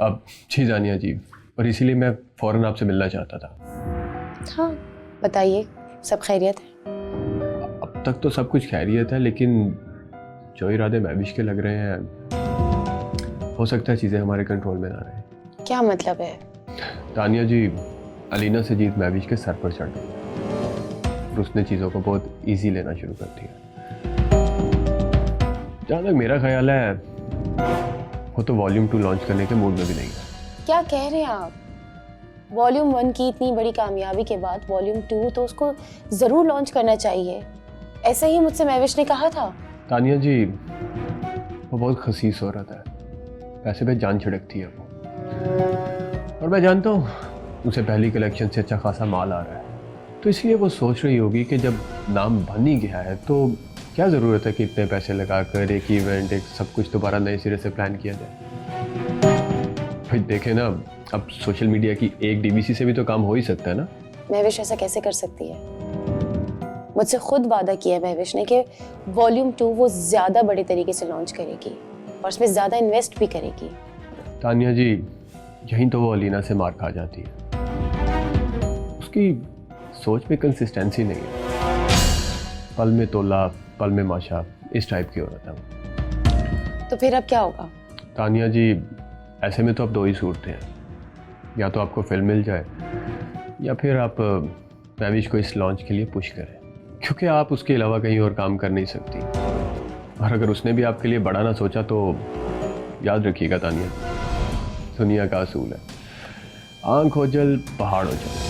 अब जी जानिया जी, और इसीलिए मैं फ़ौरन आपसे मिलना चाहता था। हाँ बताइए, सब खैरियत है? अब तक तो सब कुछ खैरियत है, लेकिन जो इरादे महविश के लग रहे हैं, हो सकता है चीज़ें हमारे कंट्रोल में ना रहें। क्या मतलब है? तानिया जी, अलीना से जीत महविश के सर पर चढ़ गई और उसने चीज़ों को बहुत ईजी लेना शुरू कर दिया। जहाँ तक मेरा ख्याल है, वो तो वॉल्यूम 2 लॉन्च करने के मूड में भी नहीं है। क्या कह रहे हैं आप? वॉल्यूम 1 की इतनी बड़ी कामयाबी के बाद वॉल्यूम 2 तो उसको ज़रूर लॉन्च करना चाहिए, ऐसा ही मुझसे महविश ने कहा था। तानिया जी, वो बहुत खसीस औरत है, पैसे पे जान छिड़कती है वो, और मैं जानता हूँ उसे पहली कलेक्शन से अच्छा खासा माल आ रहा है, तो इसलिए वो सोच रही होगी कि जब नाम बन ही गया है तो क्या ज़रूरत है कि इतने पैसे लगाकर एक इवेंट, एक सब कुछ दोबारा नए सिरे से प्लान किया जाए। भाई देखे ना, अब सोशल मीडिया की एक डीवीसी से भी तो काम हो ही सकता है ना। महविश ऐसा कैसे कर सकती है? मुझसे खुद वादा किया है महविश ने कि वॉल्यूम 2 वो ज़्यादा बड़े तरीके से लॉन्च करेगी और उसमें ज़्यादा इन्वेस्ट भी करेगी। तानिया जी, यहीं तो वो अलीना से मार खा जाती है। उसकी सोच में कंसिस्टेंसी नहीं है, पल में तोला पल में माशा, इस टाइप की औरत है वो। तो फिर अब क्या होगा? तानिया जी, ऐसे में तो अब दो ही सूरतें हैं, या तो आपको फिल्म मिल जाए या फिर आप महविश को इस लॉन्च के लिए पुश करें, क्योंकि आप उसके अलावा कहीं और काम कर नहीं सकती। और अगर उसने भी आपके लिए बड़ा ना सोचा तो याद रखिएगा तानिया, दुनिया का असूल है, आंख हो जल पहाड़ हो जल।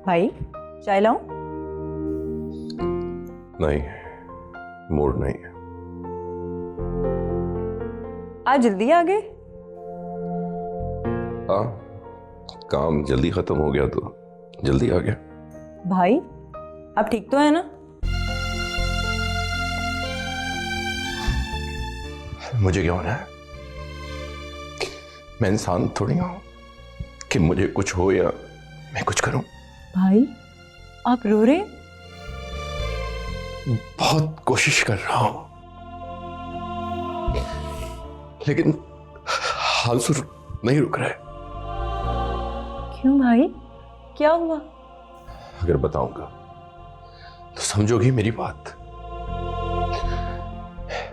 भाई चाय लाऊं? नहीं, मूड नहीं है। आज जल्दी आ गए? हाँ, काम जल्दी खत्म हो गया तो जल्दी आ गया। भाई आप ठीक तो है ना? मुझे क्या होना है? मैं इंसान थोड़ी हूं कि मुझे कुछ हो या मैं कुछ करूं। भाई आप रो रहे? बहुत कोशिश कर रहा हूं, लेकिन हालसुर नहीं रुक रहा है। क्यों भाई, क्या हुआ? अगर बताऊंगा तो समझोगी मेरी बात,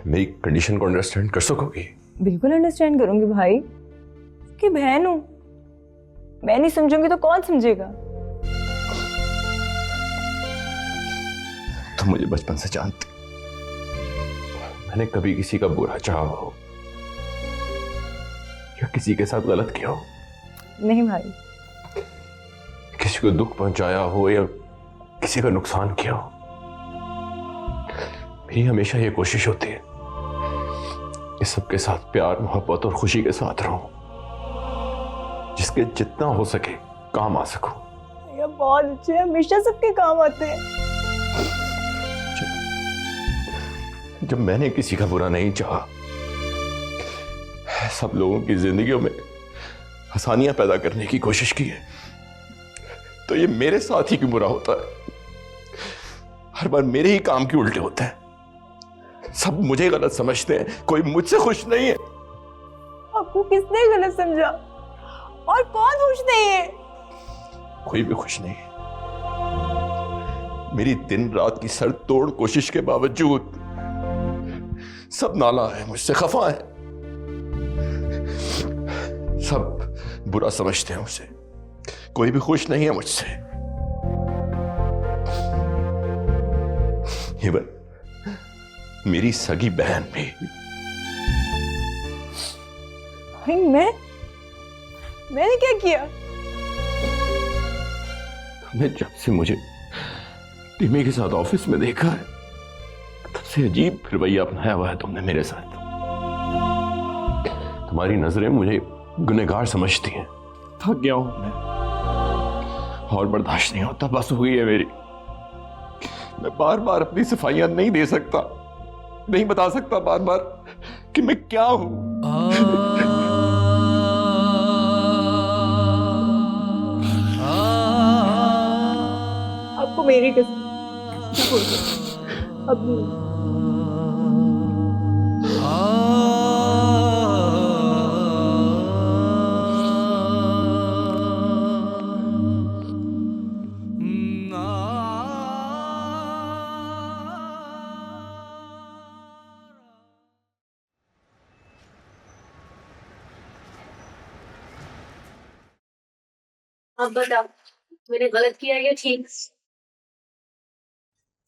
मेरी कंडीशन को अंडरस्टैंड कर सकोगी? बिल्कुल अंडरस्टैंड करूंगी भाई, कि बहन हूं, मैं नहीं समझूंगी तो कौन समझेगा? तुम मुझे बचपन से जानती, मैंने कभी किसी का बुरा चाहा हो या किसी के साथ गलत किया हो? नहीं भाई। किसी को दुख पहुंचाया हो या किसी का नुकसान किया हो? मेरी हमेशा ये कोशिश होती है कि सबके साथ प्यार, मोहब्बत और खुशी के साथ रहूं, जिसके जितना हो सके काम आ सकूं। ये बहुत अच्छे, हमेशा सबके काम आते हैं। जब मैंने किसी का बुरा नहीं चाहा, सब लोगों की जिंदगियों में आसानियां पैदा करने की कोशिश की है, तो ये मेरे साथ ही क्यों बुरा होता है? हर बार मेरे ही काम के उल्टे होते हैं, सब मुझे गलत समझते हैं, कोई मुझसे खुश नहीं है। आपको किसने गलत समझा? और कौन खुश नहीं है? कोई भी खुश नहीं है। मेरी दिन रात की सर तोड़ कोशिश के बावजूद सब नाला है, मुझसे खफा है, सब बुरा समझते हैं मुझे, कोई भी खुश नहीं है मुझसे। इवन मेरी सगी बहन भी भाई मैंने क्या किया? तुमने जब से मुझे टीमी के साथ ऑफिस में देखा है, तब से अजीब रवैया अपनाया हुआ है तुमने मेरे साथ। तुम्हारी नजरें मुझे गुनहगार समझती हैं। थक गया हूं मैं, और बर्दाश्त नहीं होता, बस हो गई है मेरी। मैं बार बार अपनी सफाइयां नहीं दे सकता, नहीं बता सकता बार बार कि मैं क्या हूं। आपको मेरी कसम, अब अब बता, मैंने गलत किया या ठीक?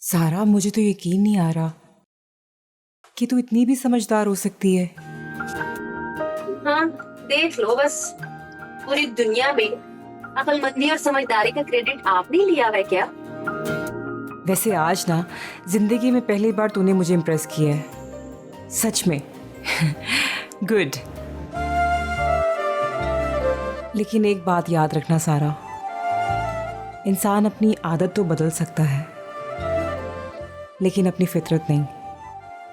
सारा, मुझे तो यकीन नहीं आ रहा कि तू इतनी भी समझदार हो सकती है। हाँ, देख लो बस, पूरी दुनिया में अक्लमंदी और समझदारी का क्रेडिट आपने लिया है क्या? वैसे आज ना जिंदगी में पहली बार तूने मुझे इम्प्रेस किया है, सच में। गुड। लेकिन एक बात याद रखना सारा, इंसान अपनी आदत तो बदल सकता है लेकिन अपनी फितरत नहीं।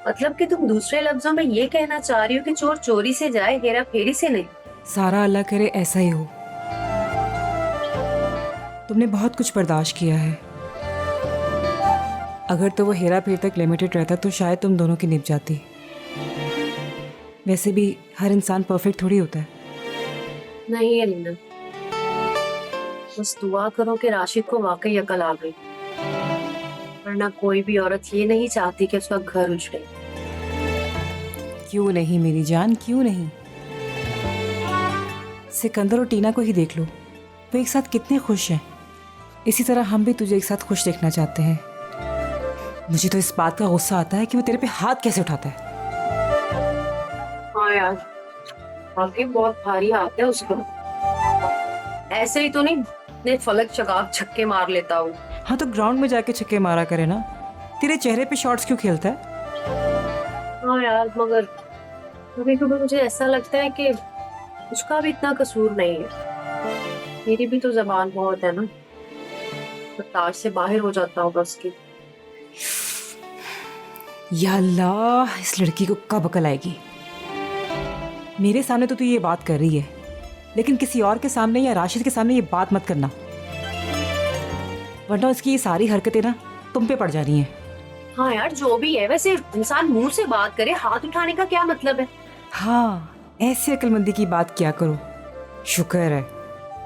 मतलब कि तुम दूसरे लफ्जों में ये कहना चाह रही हो कि चोर चोरी से जाए, हेरा फेरी से नहीं? सारा, अल्लाह करे ऐसा ही हो। तुमने बहुत कुछ बर्दाश्त किया है, अगर तो वो हेरा फेर तक लिमिटेड रहता तो शायद तुम दोनों की निभ जाती। वैसे भी हर इंसान परफेक्ट थोड़ी होता है। नहीं अलीना, बस दुआ करो कि राशिद को वाकई अकल आ गई, वरना कोई भी औरत ये नहीं चाहती कि उसका घर उजड़े। क्यों नहीं मेरी जान, क्यों नहीं? सिकंदर और टीना को ही देख लो, वो एक साथ कितने खुश हैं। इसी तरह हम भी तुझे एक साथ खुश देखना चाहते हैं। मुझे तो इस बात का गुस्सा आता है कि वो तेरे पे हाथ कैसे उठाता है। हाँ यार, वाकई बहुत भारी हाथ है उसका। ऐसे ही तो नहीं, ने फलक चकाक छक्के मार लेता हूँ। हाँ तो ग्राउंड में जाके छक्के मारा करे ना, तेरे चेहरे पे शॉट्स क्यों खेलता है? हाँ यार, मगर कभी कभी मुझे ऐसा लगता है कि उसका भी इतना कसूर नहीं है। मेरी भी तो जबान बहुत है ना, बर्दाश्त से बाहर हो जाता होगा उसकी। या अल्लाह, इस लड़की को कब अकल आएगी? मेरे सामने तो तू ये बात कर रही है, लेकिन किसी और के सामने या राशिद के सामने ये बात मत करना, वरना उसकी ये सारी हरकतें ना तुम पे पड़ जा रही हैं। हाँ यार, जो भी है, वैसे इंसान मुंह से बात करे, हाथ उठाने का क्या मतलब है? हाँ, ऐसी अक्लमंदी की बात क्या करो, शुक्र है।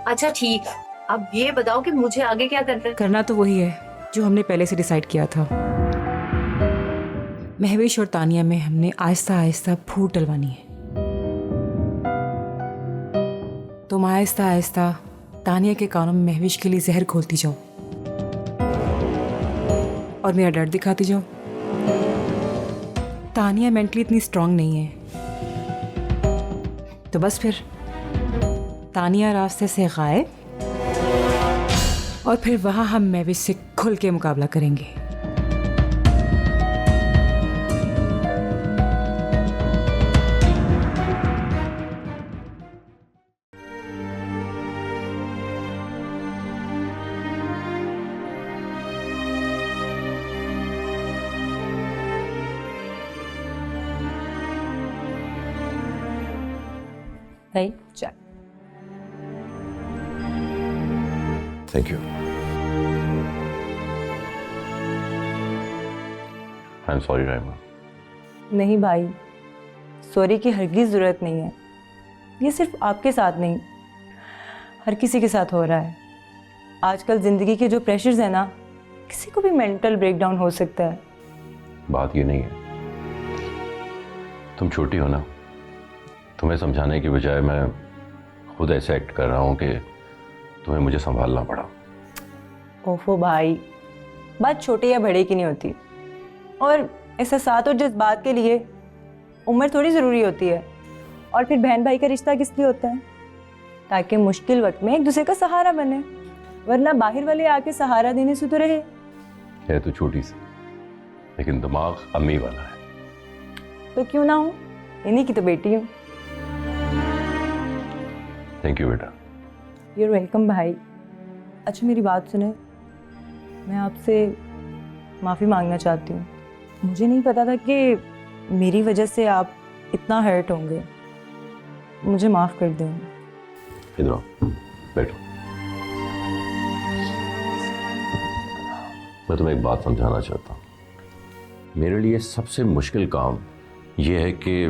अच्छा ठीक, अब ये बताओ कि मुझे आगे क्या करना है? करना तो वही है जो हमने पहले से डिसाइड किया था। महवेश और तानिया में हमने आहिस्ता आहिस्ता फूट डलवानी है। तुम आहिस्ता आहिस्ता तानिया के कानों में महवेश के लिए जहर घोलती जाओ और मेरा डर दिखाती जाओ। तानिया मेंटली इतनी स्ट्रांग नहीं है, तो बस फिर तानिया रास्ते से गायब, और फिर वहां हम महवेश से खुल के मुकाबला करेंगे। भाई चल। Thank you. I am sorry Raima. नहीं भाई, सॉरी की हरगिज़ ज़रूरत नहीं है। ये सिर्फ आपके साथ नहीं, हर किसी के साथ हो रहा है। आजकल ज़िंदगी के जो प्रेशर्स हैं ना, किसी को भी मेंटल ब्रेकडाउन हो सकता है। बात ये नहीं है, तुम छोटी हो ना, तुम्हें समझाने की बजाय मैं खुद ऐसे एक्ट कर रहा हूँ कि तुम्हें मुझे संभालना पड़ा। ओफो भाई, बात छोटे या बड़े की नहीं होती, और एहसासात और जज्बात के लिए उम्र थोड़ी ज़रूरी होती है। और फिर बहन भाई का रिश्ता किस लिए होता है? ताकि मुश्किल वक्त में एक दूसरे का सहारा बने, वरना बाहर वाले आके सहारा देने से तो रहे। है तो छोटी सी, लेकिन दिमाग अम्मी वाला है। तो क्यों ना हो, इन्हीं की तो बेटी हूँ। थैंक यू बेटा। यूर वेलकम भाई। अच्छा मेरी बात सुने, मैं आपसे माफ़ी मांगना चाहती हूँ। मुझे नहीं पता था कि मेरी वजह से आप इतना हर्ट होंगे। मुझे माफ़ कर दें। इधर आओ, बैठो। मैं तुम्हें एक बात समझाना चाहता हूँ। मेरे लिए सबसे मुश्किल काम यह है कि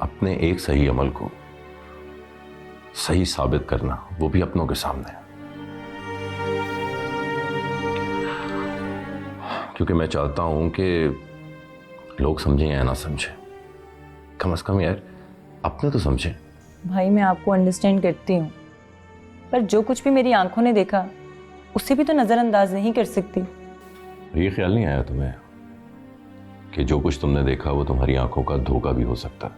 अपने एक सही अमल को सही साबित करना, वो भी अपनों के सामने। क्योंकि मैं चाहता हूं कि लोग समझें या ना समझें, कम से कम यार अपने तो समझें। भाई मैं आपको अंडरस्टैंड करती हूँ, पर जो कुछ भी मेरी आंखों ने देखा उसे भी तो नज़रअंदाज नहीं कर सकती। ये ख्याल नहीं आया तुम्हें कि जो कुछ तुमने देखा वो तुम्हारी आंखों का धोखा भी हो सकता है?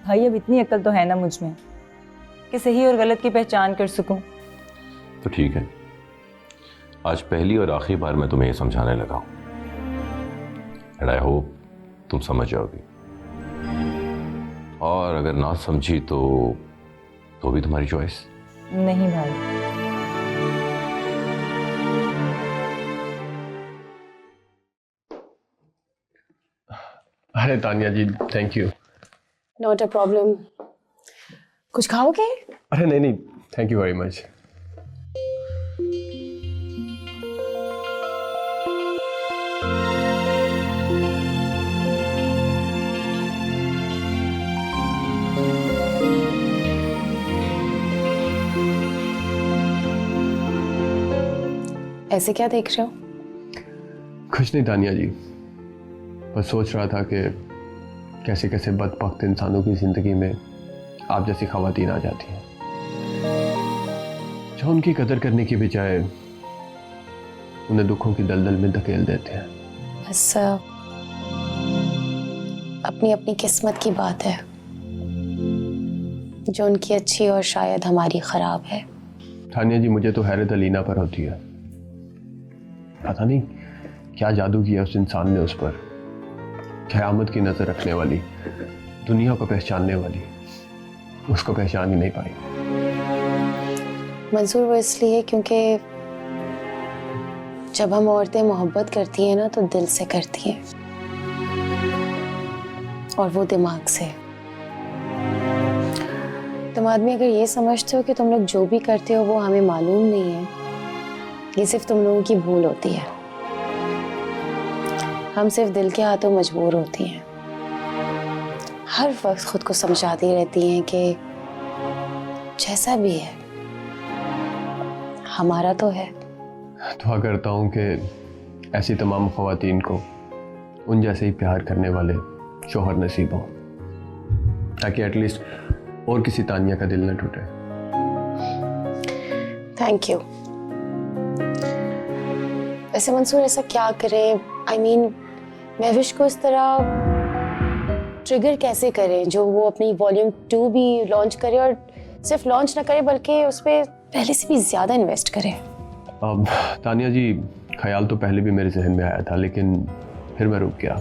भाई अब इतनी अक्ल तो है ना मुझ में कि सही और गलत की पहचान कर सकूं। तो ठीक है, आज पहली और आखिरी बार मैं तुम्हें ये समझाने लगा हूं, एंड आई होप तुम समझ जाओगी। और अगर ना समझी तो भी तुम्हारी चॉइस। नहीं भाई। अरे Tania ji, thank you. Not a problem. कुछ खाओगे? अरे नहीं नहीं, थैंक यू वेरी मच। ऐसे क्या देख रहे हो? कुछ नहीं तानिया जी, बस सोच रहा था कि कैसे कैसे बदबख्त इंसानों की ज़िंदगी में आप जैसी ख़वातीन आ जाती हैं, जो उनकी कदर करने की बजाय उन्हें दुखों की दलदल में धकेल देते हैं। बस अपनी अपनी किस्मत की बात है, जो उनकी अच्छी और शायद हमारी ख़राब है। तानिया जी, मुझे तो हैरत अलीना पर होती है। पता नहीं क्या जादू किया उस इंसान ने उस पर। क़यामत की नज़र रखने वाली, दुनिया को पहचानने वाली, उसको पहचान ही नहीं पाई। मंसूर वो इसलिए क्योंकि जब हम औरतें मोहब्बत करती हैं ना तो दिल से करती हैं, और वो दिमाग से। तुम आदमी अगर ये समझते हो कि तुम लोग जो भी करते हो वो हमें मालूम नहीं है, ये सिर्फ तुम लोगों की भूल होती है। हम सिर्फ दिल के हाथों मजबूर होती हैं, हर वक्त खुद को समझाती रहती हैं कि जैसा भी है हमारा तो है। दुआ करता हूँ कि ऐसी तमाम ख़वातीन को उन जैसे ही प्यार करने वाले शोहर नसीब हों, ताकि एटलीस्ट और किसी तानिया का दिल न टूटे। Thank you. वैसे मंसूर ऐसा क्या करें, I mean, महविश को इस तरह ट्रिगर कैसे करें जो वो अपनी वॉल्यूम 2 भी लॉन्च करे, और सिर्फ लॉन्च ना करे बल्कि उस पर पहले से भी ज़्यादा इन्वेस्ट करे। अब तानिया जी, ख्याल तो पहले भी मेरे जहन में आया था, लेकिन फिर मैं रुक गया।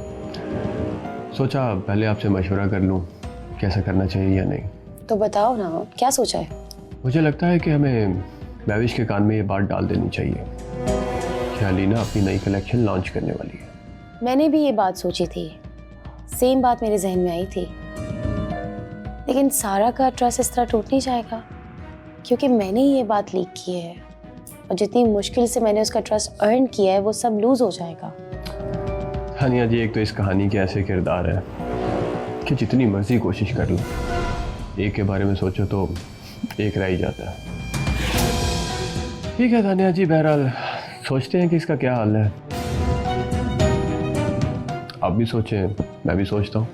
सोचा पहले आपसे मशवरा कर लूँ कैसा करना चाहिए या नहीं। तो बताओ ना, क्या सोचा है? मुझे लगता है कि हमें महविश के कान में ये बात डाल देनी चाहिए कि अलीना अपनी नई कलेक्शन लॉन्च करने वाली है। मैंने भी ये बात सोची थी, सेम बात मेरे जहन में आई थी, लेकिन सारा का ट्रस्ट इस तरह टूट नहीं जाएगा क्योंकि मैंने ये बात लीक की है, और जितनी मुश्किल से मैंने उसका ट्रस्ट अर्न किया है वो सब लूज हो जाएगा। तानिया जी, एक तो इस कहानी के ऐसे किरदार है कि जितनी मर्जी कोशिश कर लो, एक के बारे में सोचो तो एक रह ही जाता है। ठीक है तानिया जी, बहरहाल सोचते हैं कि इसका क्या हाल है। आप भी सोचें, मैं भी सोचता हूँ।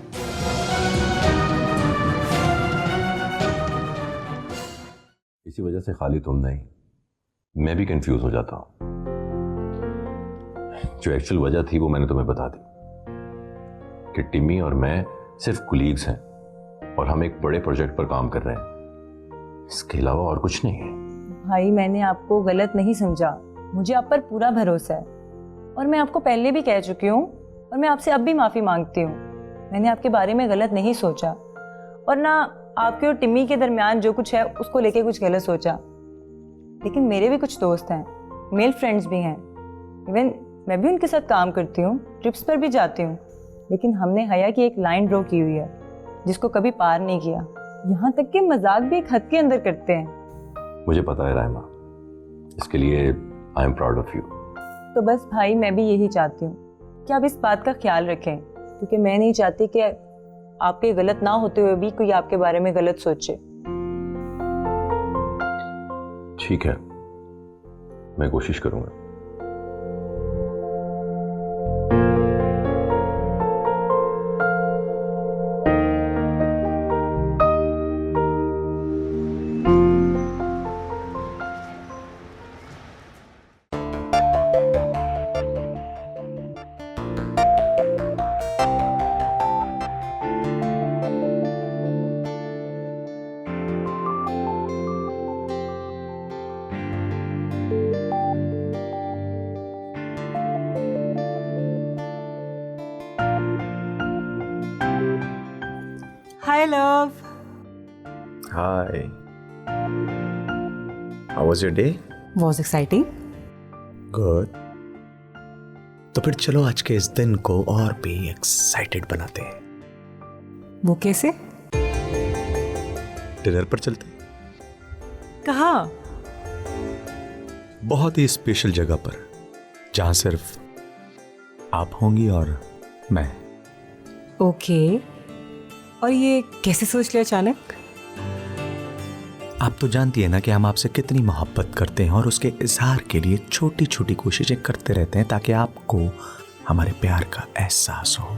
इसी वजह से खाली तुम नहीं, मैं भी कंफ्यूज हो जाता हूं। जो एक्चुअल वजह थी वो मैंने तुम्हें बता दी कि टिमी और मैं सिर्फ कुलीग्स हैं, और हम एक बड़े प्रोजेक्ट पर काम कर रहे हैं, इसके अलावा और कुछ नहीं है। भाई मैंने आपको गलत नहीं समझा, मुझे आप पर पूरा भरोसा है और मैं आपको पहले भी कह चुकी हूँ और मैं आपसे अब भी माफ़ी मांगती हूँ। मैंने आपके बारे में गलत नहीं सोचा और ना आपके और टिम्मी के दरमियान जो कुछ है उसको लेके कुछ गलत सोचा। लेकिन मेरे भी कुछ दोस्त हैं, मेल फ्रेंड्स भी हैं, इवन मैं भी उनके साथ काम करती हूँ, ट्रिप्स पर भी जाती हूँ, लेकिन हमने हया की एक लाइन ड्रॉ की हुई है जिसको कभी पार नहीं किया। यहाँ तक कि मजाक भी एक हद के अंदर करते हैं। मुझे पता है रायमा, इसके लिए I am proud of you. तो बस भाई मैं भी यही चाहती हूँ कि आप इस बात का ख्याल रखें, क्योंकि मैं नहीं चाहती कि आपके गलत ना होते हुए भी कोई आपके बारे में गलत सोचे। ठीक है, मैं कोशिश करूंगा। Hi love. Hi. How was your day? Was exciting. Good. तो फिर चलो आज के इस दिन को और भी एक्साइटेड बनाते हैं। वो कैसे? डिनर पर चलते हैं। कहाँ? बहुत ही स्पेशल जगह पर, जहां सिर्फ आप होंगी और मैं। ओके। और ये कैसे सोच लिया अचानक? आप तो जानती है ना कि हम आपसे कितनी मोहब्बत करते हैं और उसके इजहार के लिए छोटी छोटी कोशिशें करते रहते हैं ताकि आपको हमारे प्यार का एहसास हो।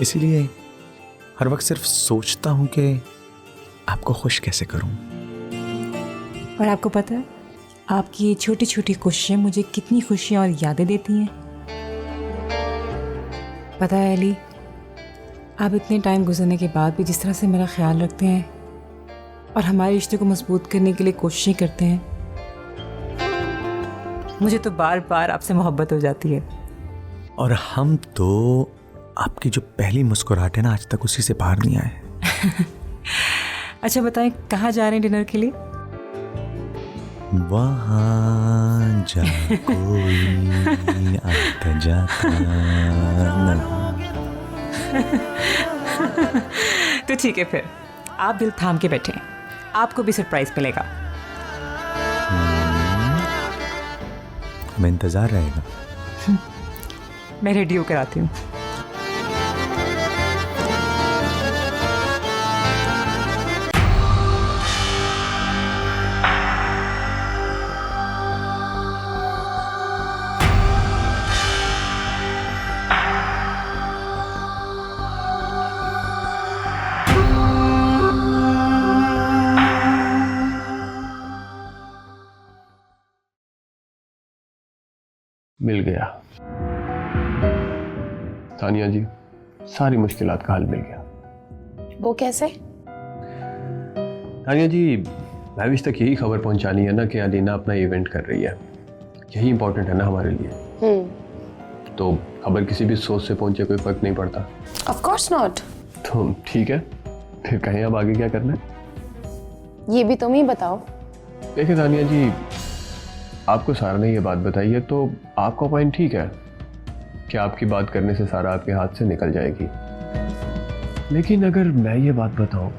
इसीलिए हर वक्त सिर्फ सोचता हूं कि आपको खुश कैसे करूं। और आपको पता है आपकी ये छोटी छोटी कोशिशें मुझे कितनी खुशियां और यादें देती हैं। पता है अली, आप इतने टाइम गुजरने के बाद भी जिस तरह से मेरा ख्याल रखते हैं और हमारे रिश्ते को मजबूत करने के लिए कोशिशें करते हैं, मुझे तो बार बार आपसे मोहब्बत हो जाती है। और हम तो आपकी जो पहली मुस्कुराहट है ना, आज तक उसी से बाहर नहीं आए। अच्छा बताएं, कहाँ जा रहे हैं डिनर के लिए? वहाँ जा कोई आता जाता नहीं। तो ठीक है, फिर आप दिल थाम के बैठे, आपको भी सरप्राइज मिलेगा। हमें इंतजार रहेगा। मैं रेडी होकर आती हूँ। मिल गया तानिया जी, सारी मुश्किलात का हल मिल गया। वो कैसे? तानिया जी, महविश तक यही खबर पहुंचानी है ना कि अलीना अपना इवेंट कर रही है। यही इंपॉर्टेंट है ना हमारे लिए। तो खबर किसी भी सोच से पहुंचे कोई फर्क नहीं पड़ता। Of course not. तो ठीक है, फिर कहें अब आगे क्या करना है? ये भी तुम ही बताओ। देखिए तानिया जी, आपको सारा ने ये बात बताई है तो आपका पॉइंट ठीक है कि आपकी बात करने से सारा आपके हाथ से निकल जाएगी। लेकिन अगर मैं ये बात बताऊं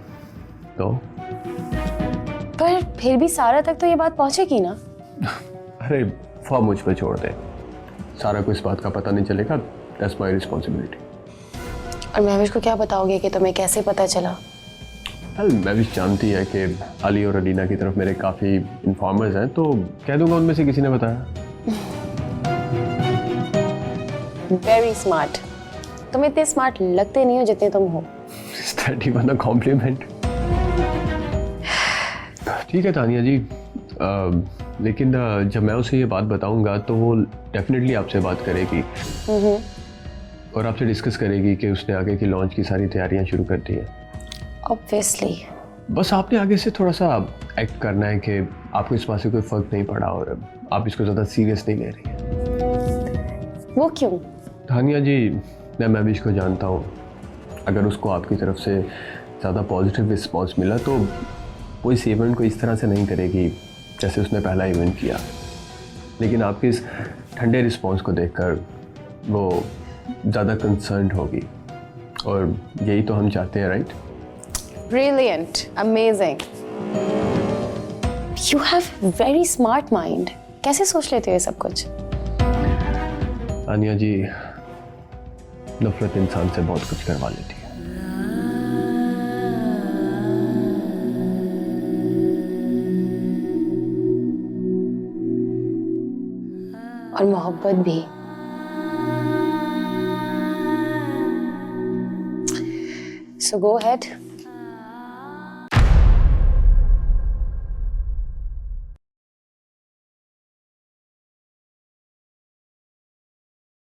तो? पर फिर भी सारा तक तो ये बात पहुंचेगी ना। अरे फॉर्म मुझ पे छोड़ दे, सारा को इस बात का पता नहीं चलेगा। That's my responsibility. और महविश को क्या बताओगे कि तुम्हें कैसे पता चला? महविश जानती है कि अली और अलीना की तरफ मेरे काफ़ी इन्फॉर्मर्स हैं, तो कह दूंगा उनमें से किसी ने बताया। Very smart. तुम इतने स्मार्ट लगते नहीं हो जितने तुम हो। Is that even a compliment? ठीक है तानिया जी, लेकिन जब मैं उसे ये बात बताऊंगा तो वो डेफिनेटली आपसे बात करेगी और आपसे डिस्कस करेगी कि उसने आगे की लॉन्च की सारी तैयारियां शुरू कर दी है। ऑब्वियसली। बस आपने आगे से थोड़ा सा एक्ट करना है कि आपको इस बात से कोई फर्क नहीं पड़ा और आप इसको ज़्यादा सीरियस नहीं ले रही हैं। वो क्यों? तानिया जी, मैं भी इसको जानता हूँ, अगर उसको आपकी तरफ से ज़्यादा पॉजिटिव रिस्पॉन्स मिला तो वो इस इवेंट को इस तरह से नहीं करेगी जैसे उसने पहला इवेंट किया। लेकिन आपके इस ठंडे रिस्पॉन्स को देखकर वो ज़्यादा कंसर्न्ड होगी और यही तो हम चाहते हैं, right? Brilliant, amazing. You have very smart mind. कैसे सोच लेते हो ये सब कुछ? तानिया जी, नफरत इंसान से बहुत कुछ करवा लेती है। और मोहब्बत भी। So go ahead.